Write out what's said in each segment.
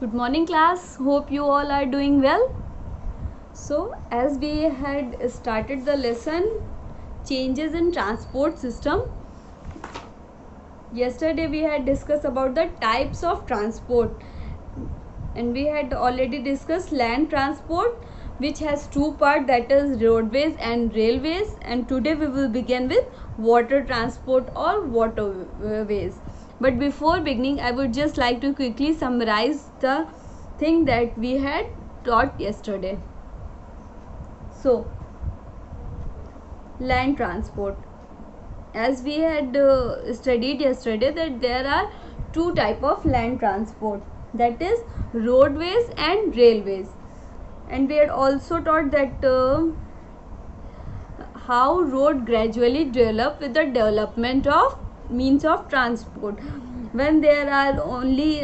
Good morning class, hope you all are doing well. So as we had started the lesson changes in transport system, yesterday we had discussed about the types of transport and we had already discussed land transport which has two parts, that is roadways and railways, and today we will begin with water transport or waterways. But before beginning I would just like to quickly summarize the thing that we had taught yesterday. So land transport, as we had studied yesterday, that there are two type of land transport, that is roadways and railways, and we had also taught that how road gradually develop with the development of means of transport. When there are only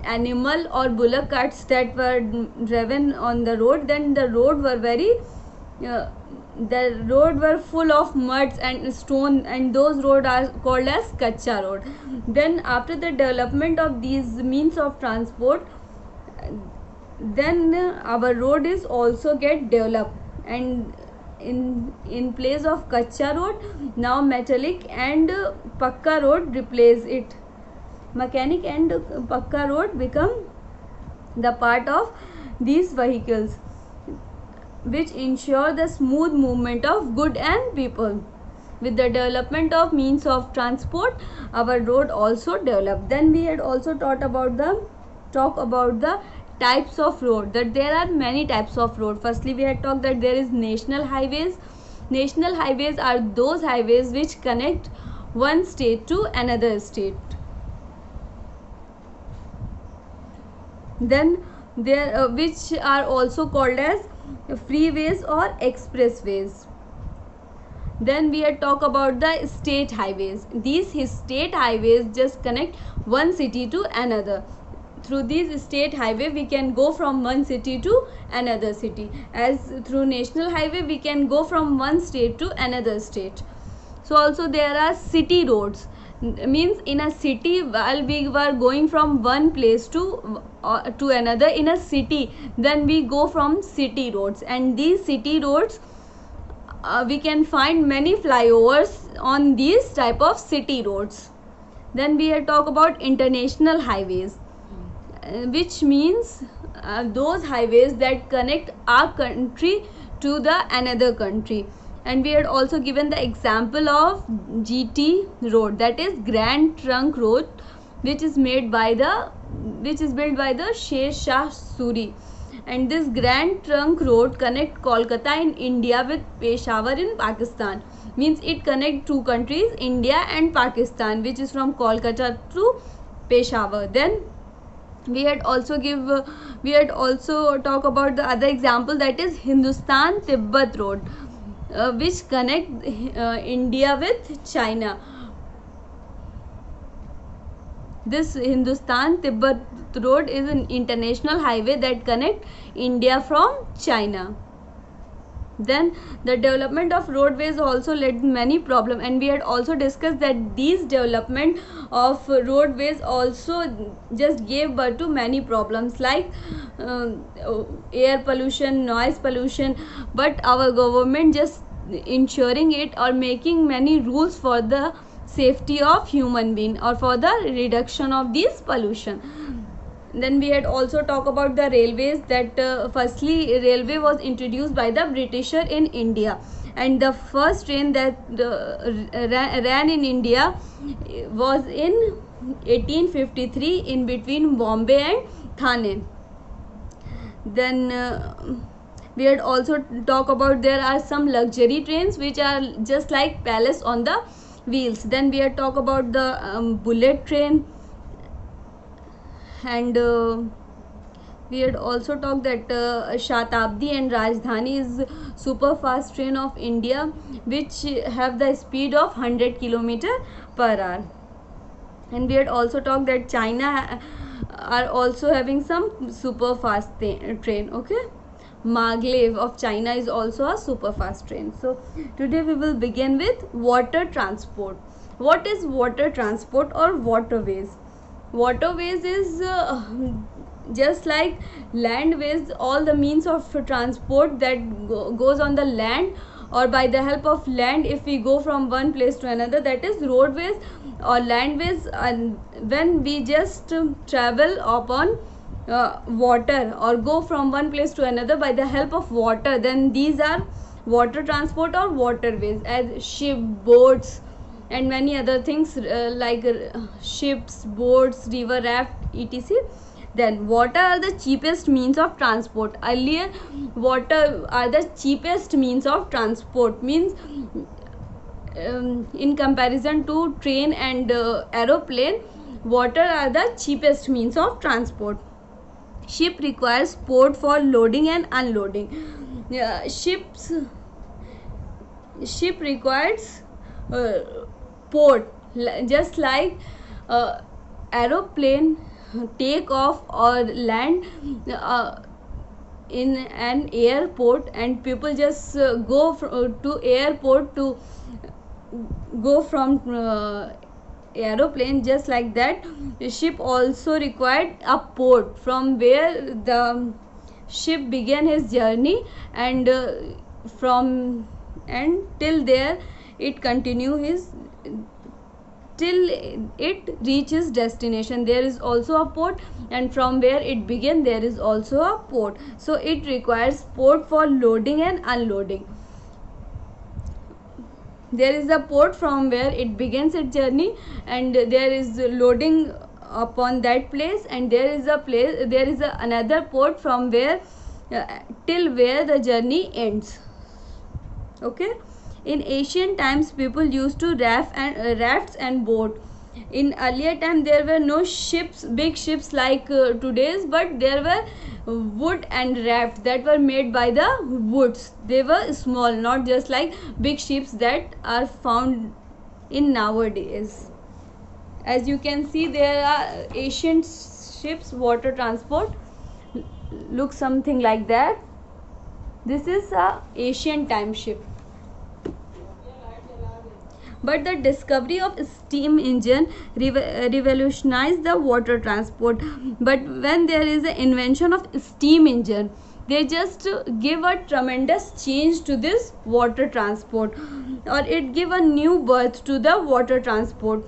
animal or bullock carts that were driven on the road, then the road were very the road were full of muds and stone, and those roads are called as kacha road. Then after the development of these means of transport, then our road is also get developed, and in place of kacha road now metallic and pakka road replace it. Mechanic and pakka road become the part of these vehicles which ensure the smooth movement of goods and people. With the development of means of transport, our road also developed. Then we had also talk about the types of road, that there are many types of road. Firstly we had talked that there is national highways. National highways are those highways which connect one state to another state. Then there which are also called as freeways or expressways. Then we had talked about the state highways. These state highways just connect one city to another. Through these state highway we can go from one city to another city, as through national highway we can go from one state to another state. So also there are city roads, means in a city while we were going from one place to another in a city, then we go from city roads, and these city roads we can find many flyovers on these type of city roads. Then we had talk about international highways, which means those highways that connect our country to the another country. And we had also given the example of GT road, that is Grand Trunk Road, which is built by the Sher Shah Suri. And this Grand Trunk Road connect Kolkata in India with Peshawar in Pakistan, means it connect two countries, India and Pakistan, which is from Kolkata to Peshawar. Then we had also talk about the other example, that is Hindustan Tibet Road, which connect India with China. This Hindustan Tibet Road is an international highway that connect India from China. Then the development of roadways also led many problems, and we had also discussed that these development of roadways also just gave birth to many problems like air pollution, noise pollution, but our government just ensuring it or making many rules for the safety of human being or for the reduction of this pollution. Then we had also talked about the railways, that firstly railway was introduced by the Britisher in India, and the first train that ran in India was in 1853 in between Bombay and Thane. Then we had also talked about there are some luxury trains which are just like palace on the wheels. Then we had talked about the bullet train, and we had also talked that Shatabdi and Rajdhani is super fast train of India which have the speed of 100 km/h. And we had also talked that China are also having some super fast train. Okay, Maglev of China is also a super fast train. So today we will begin with water transport. What is water transport or waterways? Waterways is just like landways, all the means of transport that goes on the land or by the help of land, if we go from one place to another, that is roadways or landways. And when we just travel upon water or go from one place to another by the help of water, then these are water transport or waterways, as ship, boats, and many other things like ships, boats, river raft, etc. Then water are the cheapest means of transport. Earlier, water are the cheapest means of transport, means in comparison to train and aeroplane, water are the cheapest means of transport. Ship requires port for loading and unloading. Ship requires port, just like aeroplane take off or land in an airport, and people just go to airport to go from aeroplane. Just like that, ship also required a port from where the ship began his journey, and from and till there it continue his till it reaches destination. There is also a port, and from where it began there is also a port. So it requires port for loading and unloading. There is a port from where it begins its journey, and there is loading upon that place, and there is another port from where till where the journey ends. Okay. In ancient times, people used to rafts and boat. In earlier time, there were no ships, big ships like today's, but there were wood and rafts that were made by the woods. They were small, not just like big ships that are found in nowadays. As you can see, there are ancient ships, water transport. Look something like that. This is a ancient time ship. But the discovery of steam engine revolutionized the water transport. But when there is an invention of steam engine, they just give a tremendous change to this water transport, or it give a new birth to the water transport.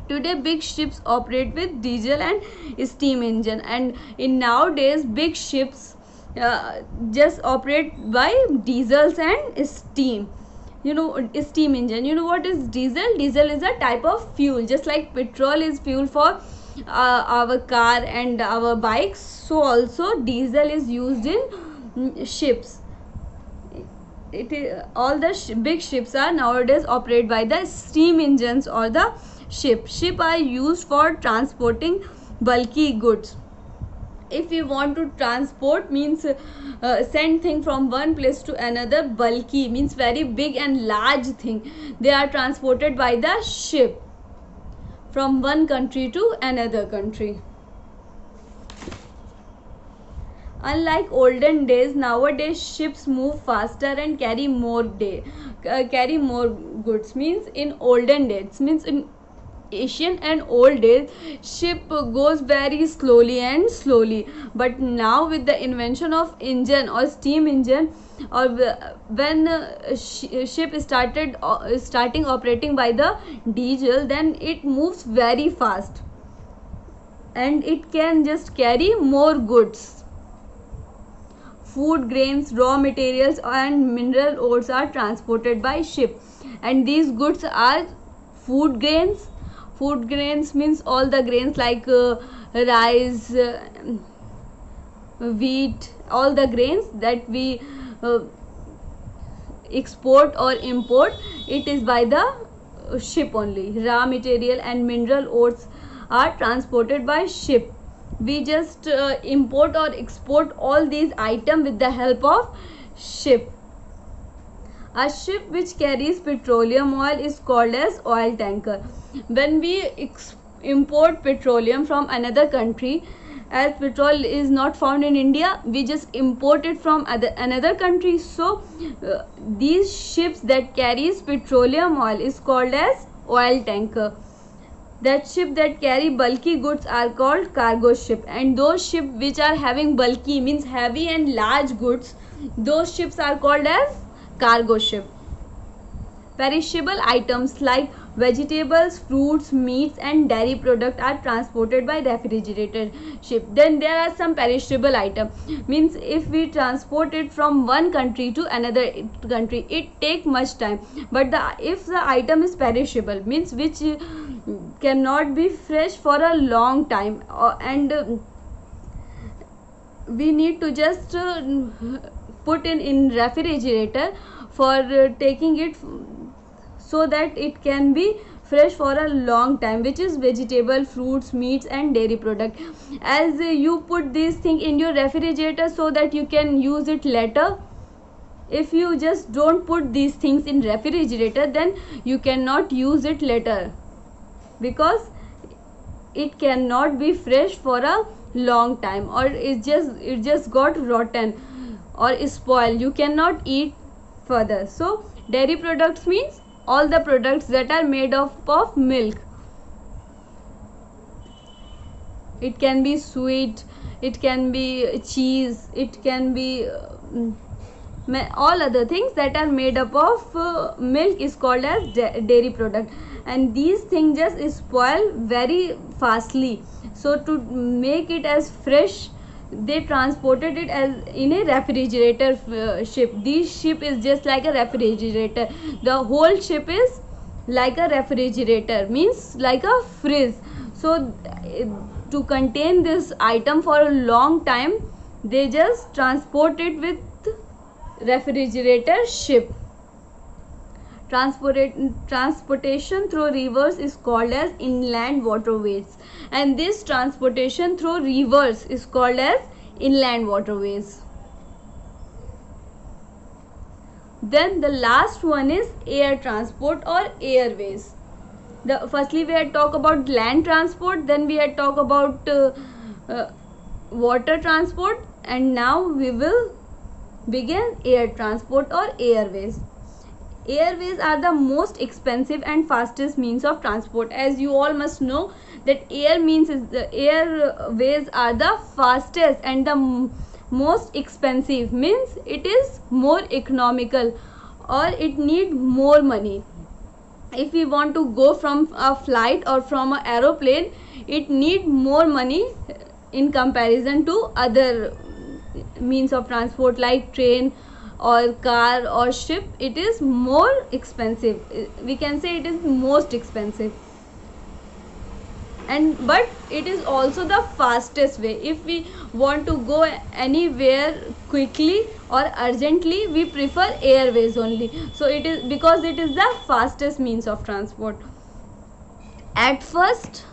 Today big ships operate with diesel and steam engine, and in nowadays big ships just operate by diesels and steam. Steam engine, what is diesel? Diesel is a type of fuel, just like petrol is fuel for our car and our bikes. So also diesel is used in ships. All the big ships are nowadays operated by the steam engines or the ship are used for transporting bulky goods. If you want to transport, means send thing from one place to another, bulky means very big and large thing, they are transported by the ship from one country to another country. Unlike olden days, nowadays ships move faster and carry more goods. Means in olden days, means in ancient and old days, ship goes very slowly, but now with the invention of engine or steam engine, or when ship starting operating by the diesel, then it moves very fast and it can just carry more goods. Food grains, raw materials, and mineral ores are transported by ship, and these goods are food grains. Food grains means all the grains like rice, wheat, all the grains that we export or import, it is by the ship only. Raw material and mineral ores are transported by ship. We just import or export all these items with the help of ship. A ship which carries petroleum oil is called as oil tanker. When we import petroleum from another country, as petrol is not found in India, we just import it from another country. So these ships that carries petroleum oil is called as oil tanker. That ship that carry bulky goods are called cargo ship, and those ship which are having bulky means heavy and large goods, those ships are called as cargo ship. Perishable items like vegetables, fruits, meats and dairy products are transported by refrigerated ship. Then there are some perishable items, means if we transport it from one country to another country, it take much time. But if the item is perishable, means which cannot be fresh for a long time, and we need to just put in refrigerator for taking it so that it can be fresh for a long time, which is vegetable, fruits, meats and dairy product. As you put this thing in your refrigerator so that you can use it later, if you just don't put these things in refrigerator, then you cannot use it later, because it cannot be fresh for a long time, or it just got rotten or spoiled, you cannot eat further. So dairy products means all the products that are made of milk. It can be sweet, it can be cheese, it can be all other things that are made up of milk is called as dairy product. And these things just spoil very fastly, so to make it as fresh, they transported it as in a refrigerator ship. This ship is just like a refrigerator, the whole ship is like a refrigerator, means like a fridge. So to contain this item for a long time, they just transport it with refrigerator ship. Transportation through rivers is called as inland waterways, and this transportation through rivers is called as inland waterways. Then the last one is air transport or airways. Firstly we had talked about land transport, then we had talked about water transport, and now we will begin air transport or airways. Airways are the most expensive and fastest means of transport. As you all must know that airways are the fastest and the most expensive, means it is more economical or it need more money. If we want to go from a flight or from an aeroplane, it need more money in comparison to other means of transport like train or car or ship. It is more expensive, we can say it is most expensive, but it is also the fastest way. If we want to go anywhere quickly or urgently, we prefer airways only. So it is because it is the fastest means of transport. At first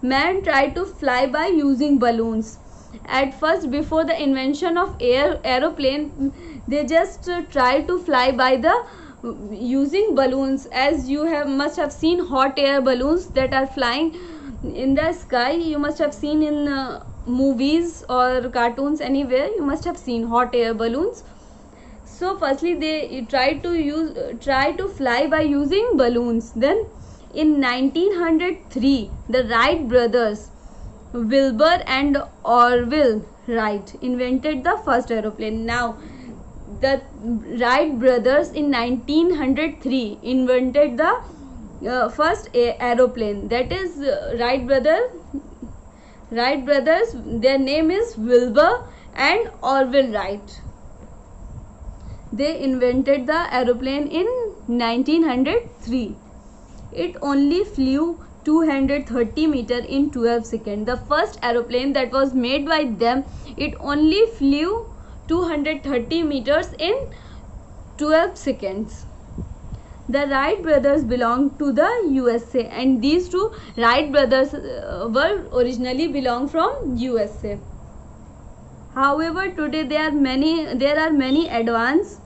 man tried to fly by using balloons. At first, before the invention of aeroplane, they just try to fly by the using balloons. As you must have seen hot air balloons that are flying in the sky. You must have seen in movies or cartoons, anywhere you must have seen hot air balloons. So firstly they try to fly by using balloons. Then in 1903 the Wright brothers, Wilbur and Orville Wright, invented the first aeroplane. Now the Wright brothers in 1903 invented the first aeroplane, that is Wright brothers, their name is Wilbur and Orville Wright. They invented the aeroplane in 1903. It only flew 230 meters in 12 seconds. The first aeroplane that was made by them, it only flew 230 meters in 12 seconds. The Wright brothers belong to the USA, and these two Wright brothers were originally belong from USA. However, today there are many advanced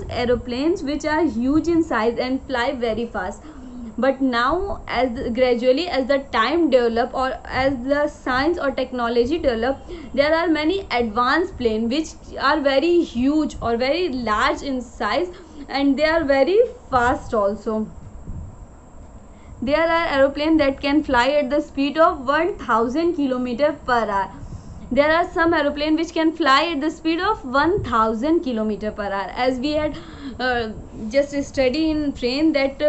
aeroplanes which are huge in size and fly very fast. But now, gradually as the time develop or as the science or technology develop, there are many advanced planes which are very huge or very large in size, and they are very fast also. There are aeroplanes that can fly at the speed of 1000 km per hour. There are some aeroplanes which can fly at the speed of 1000 km per hour. As we had just studied in train that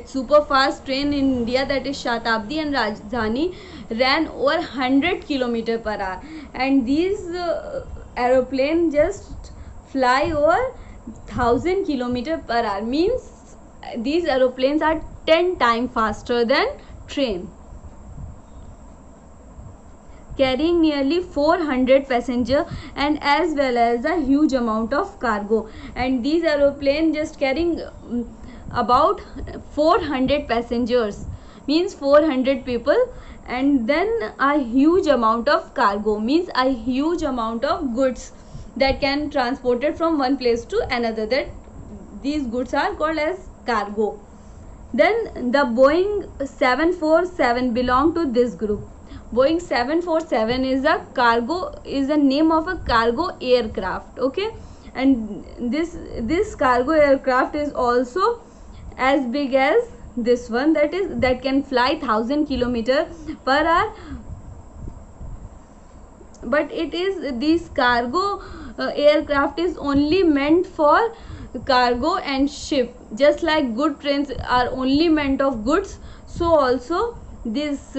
super fast train in India, that is Shatabdi and Rajdhani, ran over 100 km per hour, and these aeroplane just fly over 1000 km per hour, means these aeroplanes are 10 times faster than train, carrying nearly 400 passengers and as well as a huge amount of cargo. And these aeroplanes just carrying about 400 passengers, means 400 people, and then a huge amount of cargo, means a huge amount of goods that can transported from one place to another, that these goods are called as cargo. Then the Boeing 747 belong to this group. Boeing 747 is a name of a cargo aircraft, okay, and this cargo aircraft is also as big as this one, that can fly 1000 km per hour, but this cargo aircraft is only meant for cargo and ship. Just like good trains are only meant of goods, so also this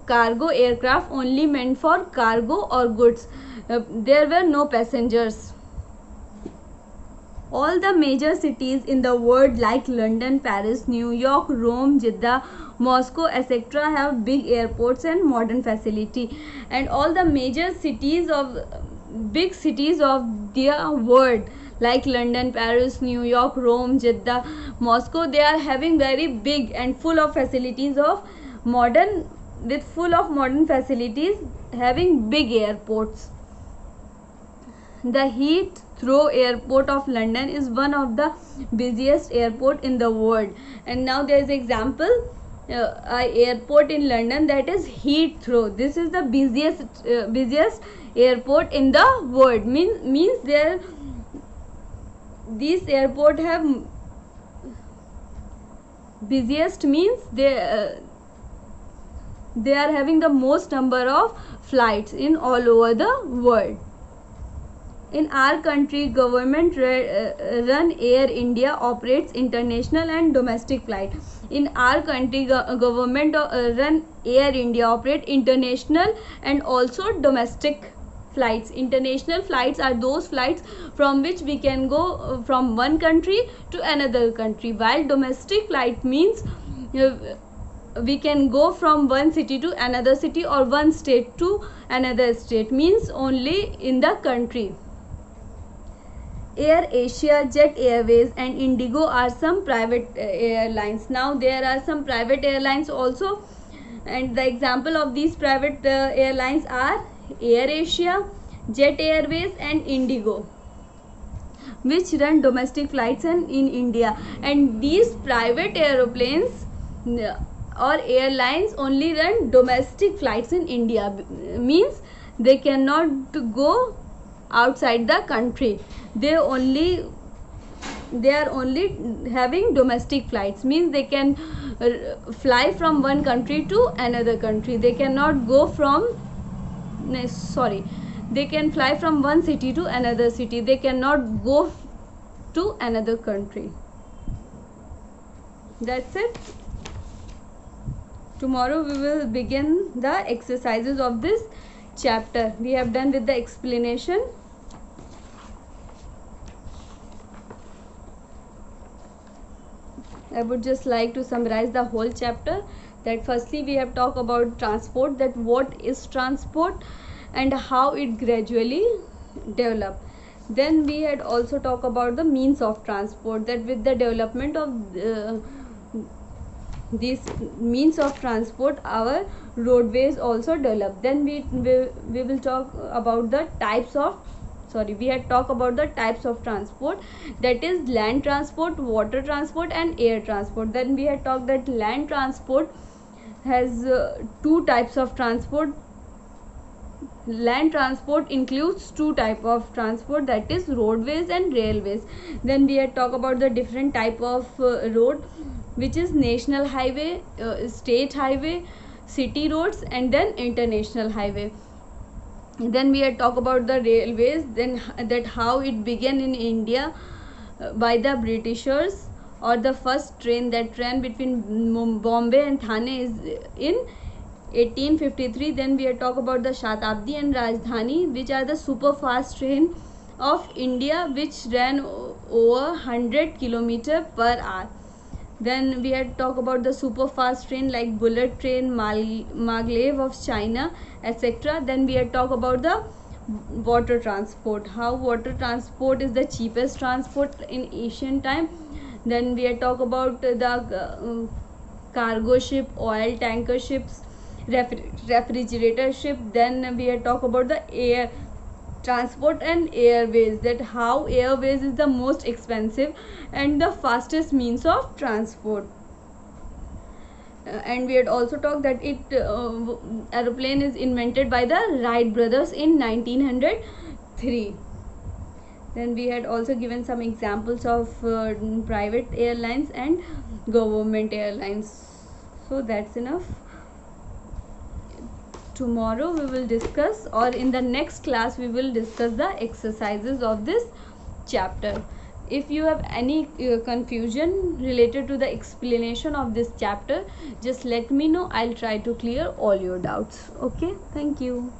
cargo aircraft only meant for cargo or goods. There were no passengers. All the major cities in the world like London, Paris, New York, Rome, Jeddah, Moscow, etc. have big airports and modern facility. And all the major big cities of their world like London, Paris, New York, Rome, Jeddah, Moscow, they are having very big and full of facilities full of modern facilities, having big airports. The Heathrow Airport of London is one of the busiest airport in the world. And now there is example, a airport in London, that is Heathrow. This is the busiest airport in the world. Means this airport have busiest, means they are having the most number of flights in all over the world. In our country, government run Air India operates international and domestic flight. In our country, government run Air India operate international and also domestic flights. International flights are those flights from which we can go from one country to another country, while domestic flight means we can go from one city to another city or one state to another state, means only in the country. Air Asia, Jet Airways and Indigo are some private airlines. Now there are some private airlines also, and the example of these private airlines are Air Asia, Jet Airways and Indigo, which run domestic flights in India. And these private aeroplanes or airlines only run domestic flights in India, means they cannot go outside the country. They are only having domestic flights, means they can fly from one country to another country. They cannot go they can fly from one city to another city. They cannot go to another country. That's it. Tomorrow we will begin the exercises of this chapter. We have done with the explanation. I would just like to summarize the whole chapter. That firstly we have talked about transport, that what is transport and how it gradually developed. Then we had also talked about the means of transport, that with the development of these means of transport, our roadways also developed. Then we will talk about the types of we had talked about the types of transport, that is land transport, water transport and air transport. Then we had talked that land transport has two types of transport, Land transport includes two type of transport, that is roadways and railways. Then we talk about the different type of road, which is national highway, state highway, city roads, and then international highway. Then we talk about the railways, then that how it began in India by the Britishers, or the first train that ran between Bombay and Thane is in 1853. Then we talk about the Shatabdi and Rajdhani, which are the super fast train of India, which ran over 100 km per hour. Then we had talk about the super fast train like bullet train, maglev of China, etc. Then we had talk about the water transport, how water transport is the cheapest transport in ancient time. Then we had talk about the cargo ship, oil tanker ships, refrigerator ship. Then we had talk about the air transport and airways, that how airways is the most expensive and the fastest means of transport. And we had also talked that aeroplane is invented by the Wright brothers in 1903. Then we had also given some examples of private airlines and government airlines. So that's enough. Tomorrow we will discuss, or in the next class we will discuss the exercises of this chapter. If you have any confusion related to the explanation of this chapter, just let me know. I'll try to clear all your doubts. Okay, thank you.